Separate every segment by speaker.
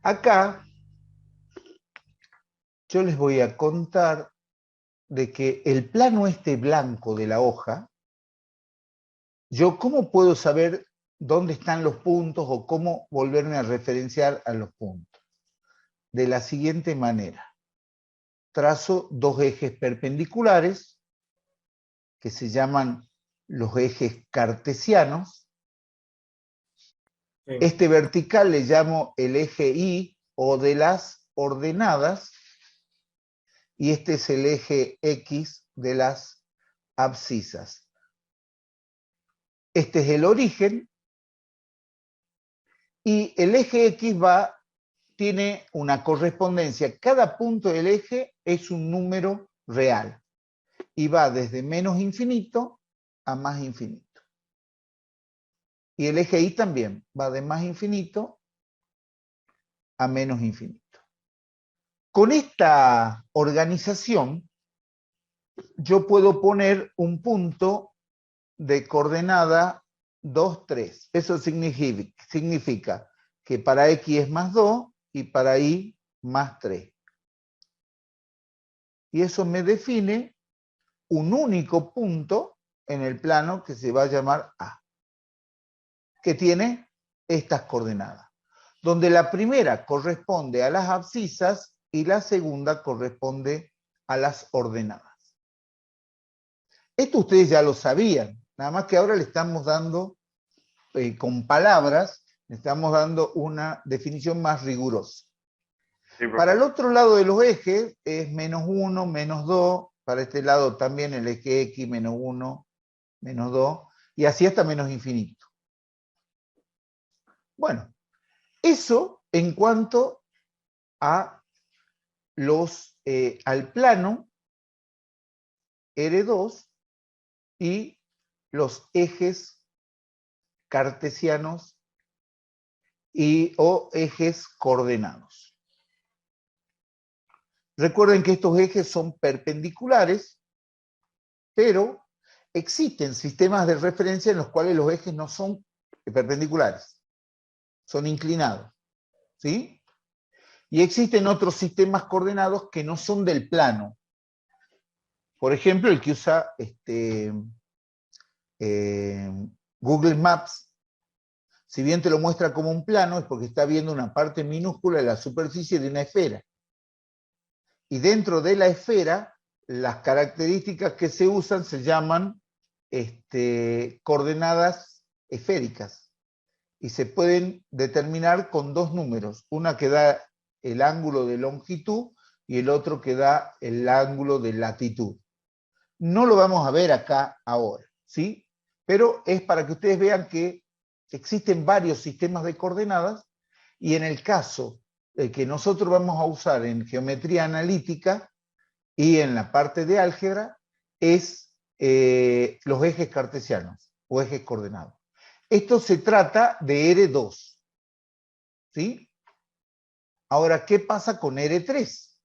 Speaker 1: Acá yo les voy a contar de que el plano este blanco de la hoja, yo cómo puedo saber dónde están los puntos o cómo volverme a referenciar a los puntos. De la siguiente manera. Trazo dos ejes perpendiculares que se llaman los ejes cartesianos.
Speaker 2: Sí.
Speaker 1: Este vertical le llamo el eje Y o de las ordenadas y este es el eje X de las abscisas. Este es el origen y el eje X tiene una correspondencia. Cada punto del eje es un número real y va desde menos infinito a más infinito. Y el eje Y también va de más infinito a menos infinito. Con esta organización, yo puedo poner un punto de coordenada 2, 3. Eso significa que para X es más 2 y para Y más 3. Y eso me define un único punto en el plano que se va a llamar A, que tiene estas coordenadas, donde la primera corresponde a las abscisas y la segunda corresponde a las ordenadas. Esto ustedes ya lo sabían, nada más que ahora le estamos dando, con palabras, le estamos dando una definición más rigurosa.
Speaker 2: Sí,
Speaker 1: Para
Speaker 2: profe.
Speaker 1: el otro lado de los ejes es menos 1, menos 2, para este lado también el eje X, menos 1, menos 2, y así hasta menos infinito. Bueno, eso en cuanto a al plano R2 y los ejes cartesianos o ejes coordenados. Recuerden que estos ejes son perpendiculares, pero existen sistemas de referencia en los cuales los ejes no son perpendiculares, son inclinados, ¿sí? Y existen otros sistemas coordenados que no son del plano. Por ejemplo, el que usa Google Maps, si bien te lo muestra como un plano, es porque está viendo una parte minúscula de la superficie de una esfera. Y dentro de la esfera, las características que se usan se llaman coordenadas esféricas. Y se pueden determinar con dos números, una que da el ángulo de longitud y el otro que da el ángulo de latitud. No lo vamos a ver acá ahora, ¿sí? Pero es para que ustedes vean que existen varios sistemas de coordenadas y en el caso que nosotros vamos a usar en geometría analítica y en la parte de álgebra es los ejes cartesianos o ejes coordenados. Esto se trata de R2, ¿sí? Ahora, ¿qué pasa con R3?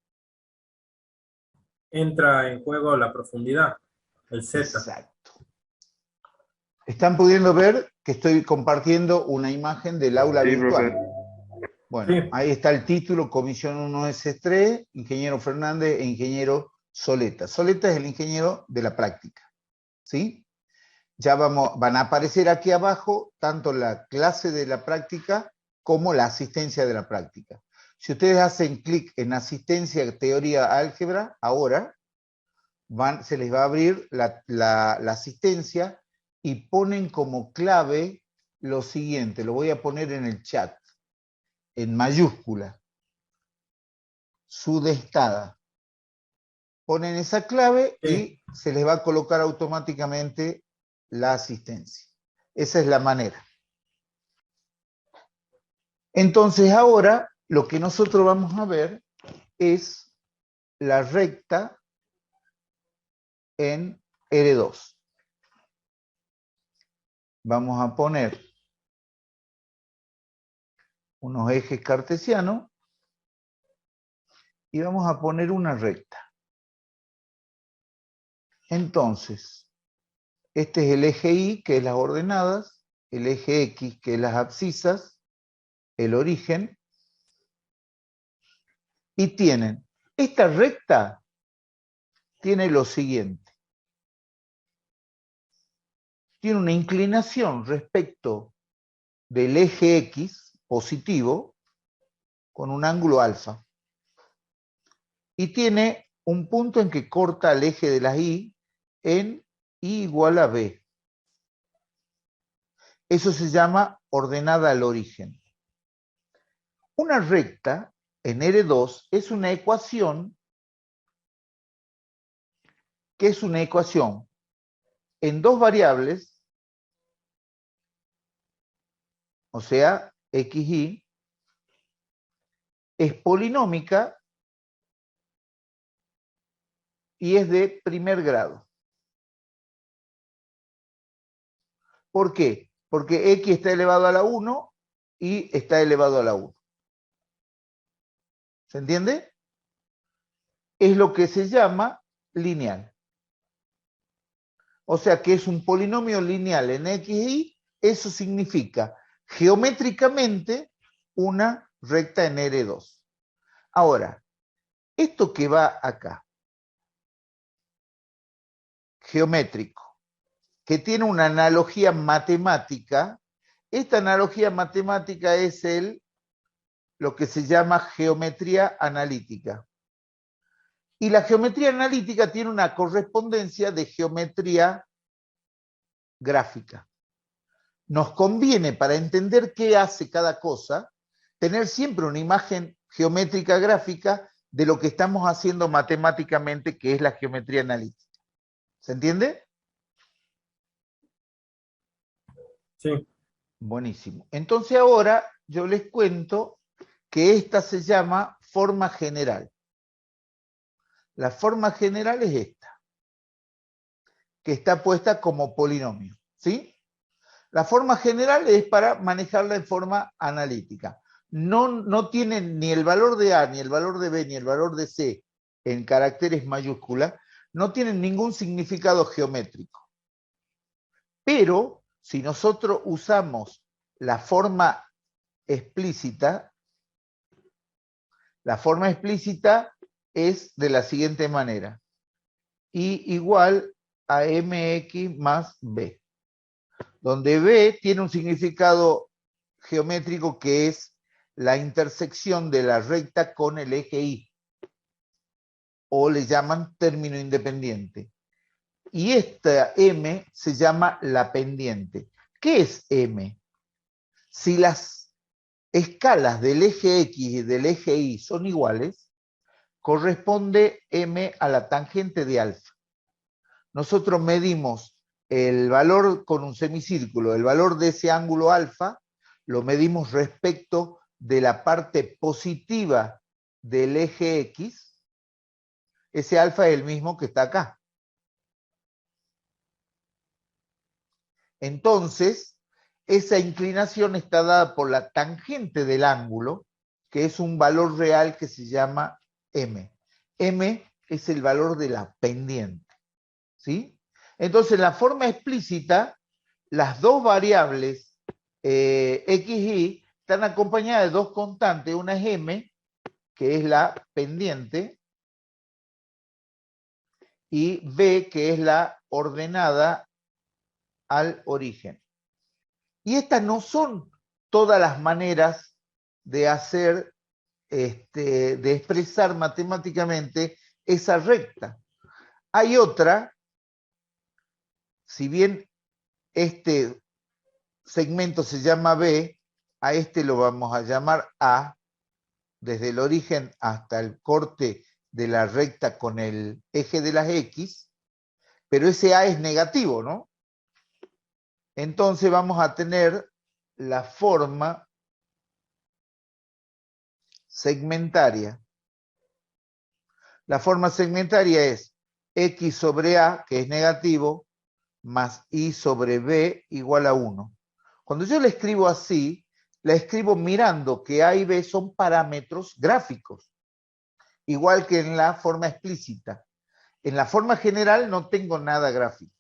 Speaker 2: Entra en juego la profundidad, el Z.
Speaker 1: Exacto. Están pudiendo ver que estoy compartiendo una imagen del aula
Speaker 2: Sí, profe.
Speaker 1: virtual. Bueno,
Speaker 2: Sí,
Speaker 1: ahí está el título, Comisión 1S3, Ingeniero Fernández e Ingeniero Soleta. Soleta es el ingeniero de la práctica, ¿sí? Ya van a aparecer aquí abajo tanto la clase de la práctica como la asistencia de la práctica. Si ustedes hacen clic en asistencia, teoría, álgebra, ahora se les va a abrir la asistencia y ponen como clave lo siguiente, lo voy a poner en el chat, en mayúscula, sudestada. Ponen esa clave
Speaker 2: sí.
Speaker 1: y se les va a colocar automáticamente la asistencia. Esa es la manera. Entonces ahora lo que nosotros vamos a ver es la recta en R2. Vamos a poner unos ejes cartesianos y vamos a poner una recta. Entonces, este es el eje Y, que es las ordenadas, el eje X, que es las abscisas, el origen, Y tienen, esta recta tiene lo siguiente. Tiene una inclinación respecto del eje X positivo con un ángulo alfa. Y tiene un punto en que corta el eje de la Y en Y igual a B. Eso se llama ordenada al origen. Una recta en R2 es una ecuación que es una ecuación en dos variables, o sea, X, Y, es polinómica y es de primer grado. ¿Por qué? Porque X está elevado a la 1 y está elevado a la 1. ¿Se entiende? Es lo que se llama lineal. O sea que es un polinomio lineal en X y Y. Eso significa geométricamente una recta en R2. Ahora, esto que va acá, geométrico, que tiene una analogía matemática, esta analogía matemática es lo que se llama geometría analítica. Y la geometría analítica tiene una correspondencia de geometría gráfica. Nos conviene, para entender qué hace cada cosa, tener siempre una imagen geométrica gráfica de lo que estamos haciendo matemáticamente, que es la geometría analítica. ¿Se entiende?
Speaker 2: Sí.
Speaker 1: Buenísimo. Entonces ahora yo les cuento que esta se llama forma general. La forma general es esta, que está puesta como polinomio, ¿sí? La forma general es para manejarla en forma analítica. No tiene ni el valor de A, ni el valor de B, ni el valor de C en caracteres mayúsculas, no tienen ningún significado geométrico. Pero si nosotros usamos la forma explícita es de la siguiente manera. Y igual a mx más b, donde b tiene un significado geométrico que es la intersección de la recta con el eje y, o le llaman término independiente. Y esta m se llama la pendiente. ¿Qué es m? Si las escalas del eje x y del eje y son iguales, corresponde m a la tangente de alfa. Nosotros medimos el valor con un semicírculo, el valor de ese ángulo alfa, lo medimos respecto de la parte positiva del eje X. Ese alfa es el mismo que está acá. Entonces, esa inclinación está dada por la tangente del ángulo, que es un valor real que se llama m. M es el valor de la pendiente, ¿sí? Entonces, en la forma explícita, las dos variables x y están acompañadas de dos constantes. Una es m, que es la pendiente, y b, que es la ordenada al origen. Y estas no son todas las maneras de hacer, de expresar matemáticamente esa recta. Hay otra, si bien este segmento se llama B, a este lo vamos a llamar A, desde el origen hasta el corte de la recta con el eje de las X, pero ese A es negativo, ¿no? Entonces vamos a tener la forma segmentaria. La forma segmentaria es X sobre A, que es negativo, más Y sobre B igual a 1. Cuando yo la escribo así, la escribo mirando que A y B son parámetros gráficos, igual que en la forma explícita. En la forma general no tengo nada gráfico.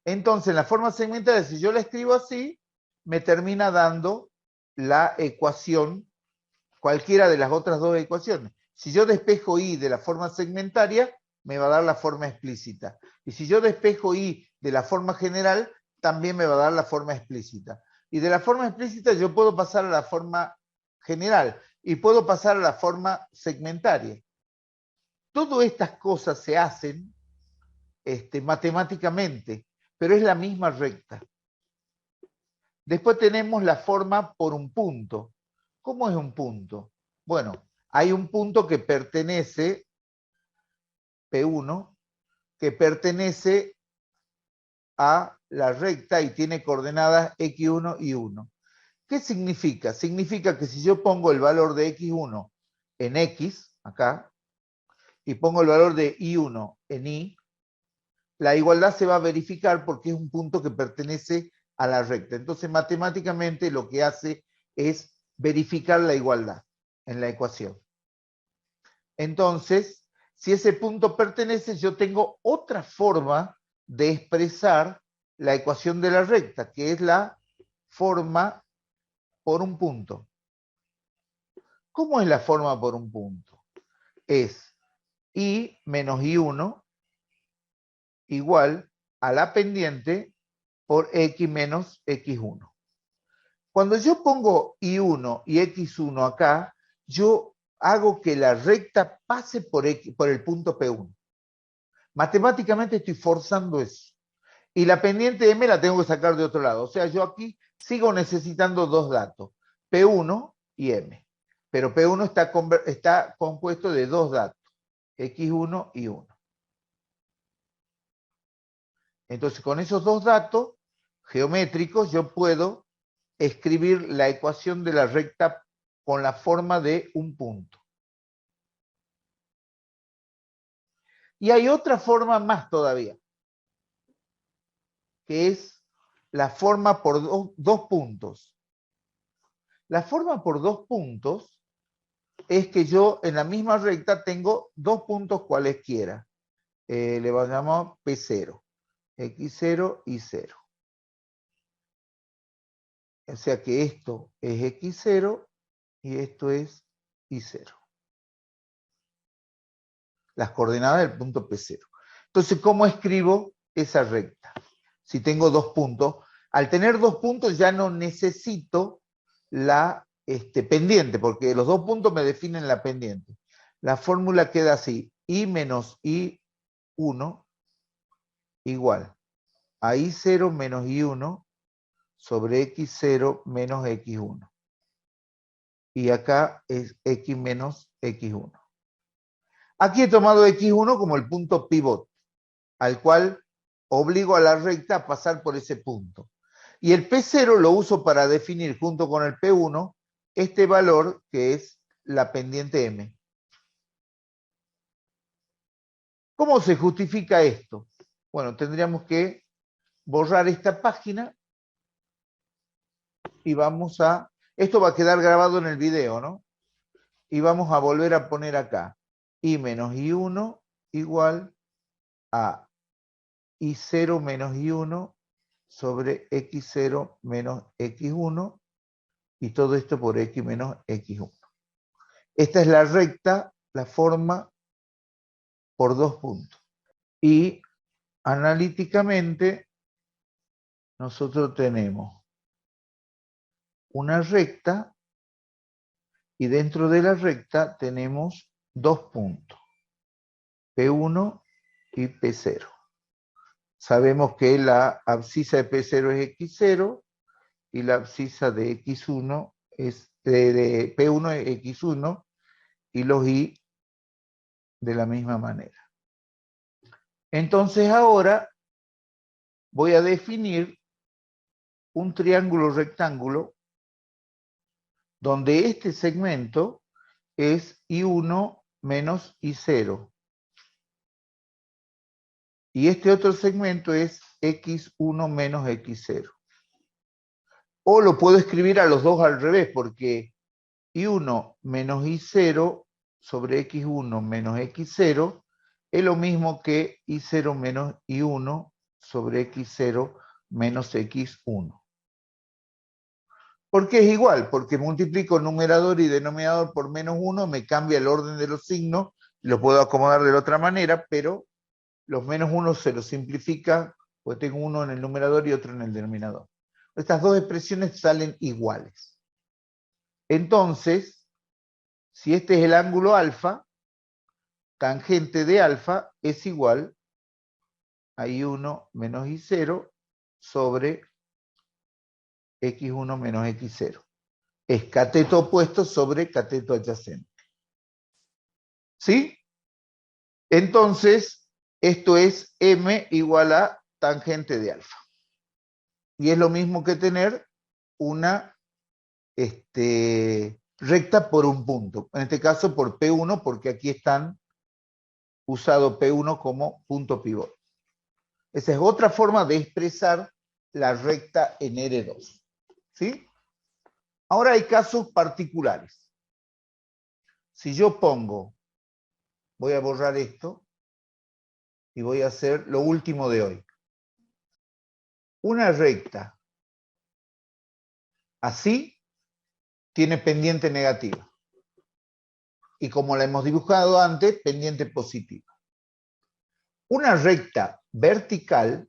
Speaker 1: Entonces, en la forma segmentaria, si yo la escribo así, me termina dando la ecuación, cualquiera de las otras dos ecuaciones. Si yo despejo y de la forma segmentaria, me va a dar la forma explícita. Y si yo despejo y de la forma general, también me va a dar la forma explícita. Y de la forma explícita yo puedo pasar a la forma general y puedo pasar a la forma segmentaria. Todas estas cosas se hacen matemáticamente, pero es la misma recta. Después tenemos la forma por un punto. ¿Cómo es un punto? Bueno, hay un punto que pertenece, P1, que pertenece a la recta y tiene coordenadas x1 y 1. ¿Qué significa? Significa que si yo pongo el valor de x1 en x, acá, y pongo el valor de y1 en y, la igualdad se va a verificar porque es un punto que pertenece a la recta. Entonces, matemáticamente lo que hace es verificar la igualdad en la ecuación. Entonces, si ese punto pertenece, yo tengo otra forma de expresar la ecuación de la recta, que es la forma por un punto. ¿Cómo es la forma por un punto? Es y menos y1 igual a la pendiente por x menos x1. Cuando yo pongo y1 y x1 acá, yo hago que la recta pase por el punto P1. Matemáticamente estoy forzando eso. Y la pendiente M la tengo que sacar de otro lado. O sea, yo aquí sigo necesitando dos datos, P1 y M. Pero P1 está compuesto de dos datos, X1 y 1. Entonces, con esos dos datos geométricos, yo puedo escribir la ecuación de la recta con la forma de un punto. Y hay otra forma más todavía, que es la forma por dos puntos. La forma por dos puntos es que yo en la misma recta tengo dos puntos cualesquiera. Le llamamos P0, X0 y 0. O sea que esto es X0 y esto es Y0. Las coordenadas del punto P0. Entonces, ¿cómo escribo esa recta? Si tengo dos puntos, al tener dos puntos ya no necesito la pendiente, porque los dos puntos me definen la pendiente. La fórmula queda así, y menos y1 igual a y0 menos y1 sobre x0 menos x1. Y acá es x menos x1. Aquí he tomado x1 como el punto pivot, al cual obligo a la recta a pasar por ese punto. Y el P0 lo uso para definir junto con el P1 este valor que es la pendiente M. ¿Cómo se justifica esto? Bueno, tendríamos que borrar esta página y vamos a... Esto va a quedar grabado en el video, ¿no? Y vamos a volver a poner acá y menos y1 igual a y0 menos y1 sobre x0 menos x1 y todo esto por x menos x1. Esta es la recta, la forma por dos puntos. Y analíticamente nosotros tenemos una recta y dentro de la recta tenemos dos puntos, P1 y P0. Sabemos que la abscisa de P0 es x0 y la abscisa de x1 es de P1 es x1 y los y de la misma manera. Entonces ahora voy a definir un triángulo rectángulo donde este segmento es y1 menos y0 y este otro segmento es x1 menos x0. O lo puedo escribir a los dos al revés, porque y1 menos y0 sobre x1 menos x0 es lo mismo que y0 menos y1 sobre x0 menos x1. ¿Por qué es igual? Porque multiplico numerador y denominador por -1, me cambia el orden de los signos, lo puedo acomodar de la otra manera, pero los -1 se los simplifica, pues tengo uno en el numerador y otro en el denominador. Estas dos expresiones salen iguales. Entonces, si este es el ángulo alfa, tangente de alfa es igual a I1 menos I0 sobre X1 menos X0. Es cateto opuesto sobre cateto adyacente. ¿Sí? Entonces, esto es M igual a tangente de alfa. Y es lo mismo que tener una recta por un punto. En este caso por P1, porque aquí están usado P1 como punto pivote. Esa es otra forma de expresar la recta en R2. ¿Sí? Ahora hay casos particulares. Si yo pongo, voy a borrar esto y voy a hacer lo último de hoy. Una recta así tiene pendiente negativa. Y como la hemos dibujado antes, pendiente positiva. Una recta vertical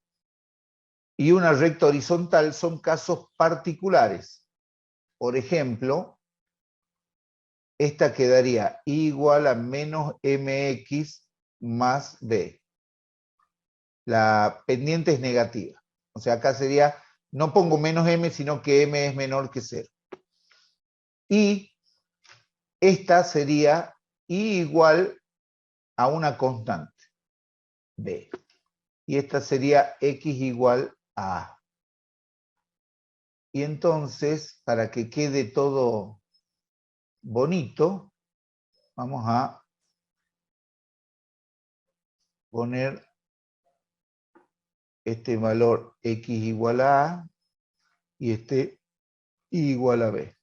Speaker 1: y una recta horizontal son casos particulares. Por ejemplo, esta quedaría igual a menos mx más b. La pendiente es negativa. O sea, acá sería, no pongo menos m, sino que m es menor que 0. Y esta sería i igual a una constante, b. Y esta sería x igual a a. Y entonces, para que quede todo bonito, vamos a poner este valor x igual a a y este y igual a b.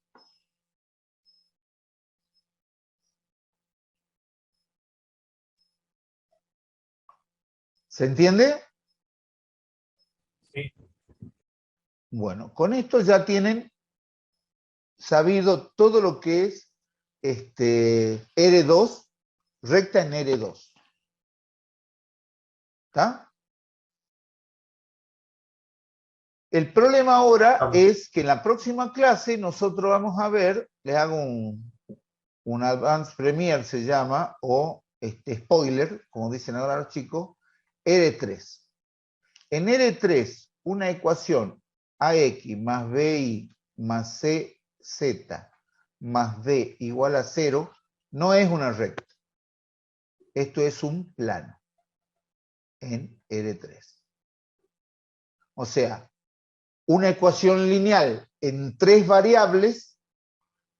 Speaker 1: ¿Se entiende?
Speaker 2: Sí.
Speaker 1: Bueno, con esto ya tienen sabido todo lo que es R2, recta en R2. ¿Está? El problema ahora es que en la próxima clase nosotros vamos a ver, les hago un Advanced Premiere se llama, o spoiler, como dicen ahora los chicos, R3. En R3, una ecuación AX más BY más CZ más D igual a 0 no es una recta. Esto es un plano en R3. O sea, una ecuación lineal en 3 variables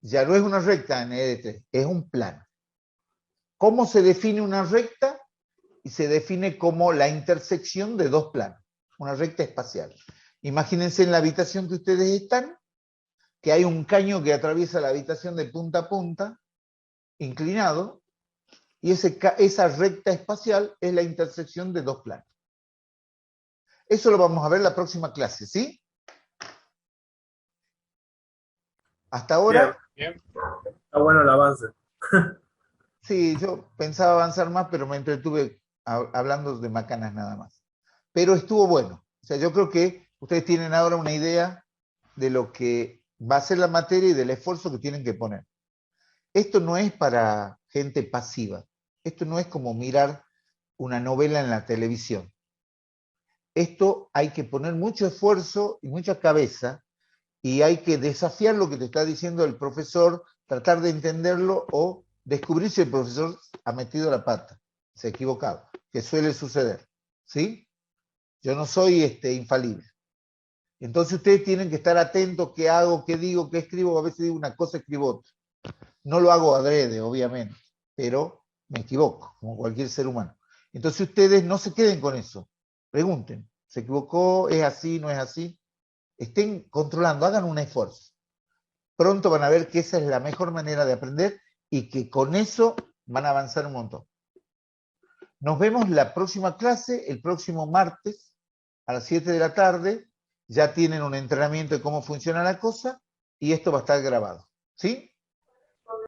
Speaker 1: ya no es una recta en R3, es un plano. ¿Cómo se define una recta? Y se define como la intersección de dos planos, una recta espacial. Imagínense en la habitación que ustedes están, que hay un caño que atraviesa la habitación de punta a punta, inclinado, y esa recta espacial es la intersección de dos planos. Eso lo vamos a ver en la próxima clase, ¿sí? Hasta ahora...
Speaker 2: Bien. Está bueno el avance.
Speaker 1: Sí, yo pensaba avanzar más, pero me entretuve hablando de macanas nada más. Pero estuvo bueno. O sea, yo creo que ustedes tienen ahora una idea de lo que va a ser la materia y del esfuerzo que tienen que poner. Esto no es para gente pasiva. Esto no es como mirar una novela en la televisión. Esto hay que poner mucho esfuerzo y mucha cabeza y hay que desafiar lo que te está diciendo el profesor, tratar de entenderlo o descubrir si el profesor ha metido la pata, se ha equivocado, que suele suceder. ¿Sí? Yo no soy infalible. Entonces ustedes tienen que estar atentos qué hago, qué digo, qué escribo. A veces digo una cosa, escribo otra. No lo hago adrede, obviamente, pero me equivoco, como cualquier ser humano. Entonces ustedes no se queden con eso. Pregunten, ¿se equivocó? ¿Es así? ¿No es así? Estén controlando, hagan un esfuerzo. Pronto van a ver que esa es la mejor manera de aprender y que con eso van a avanzar un montón. Nos vemos la próxima clase, el próximo martes, a las 7 de la tarde. Ya tienen un entrenamiento de cómo funciona la cosa y esto va a estar grabado. ¿Sí?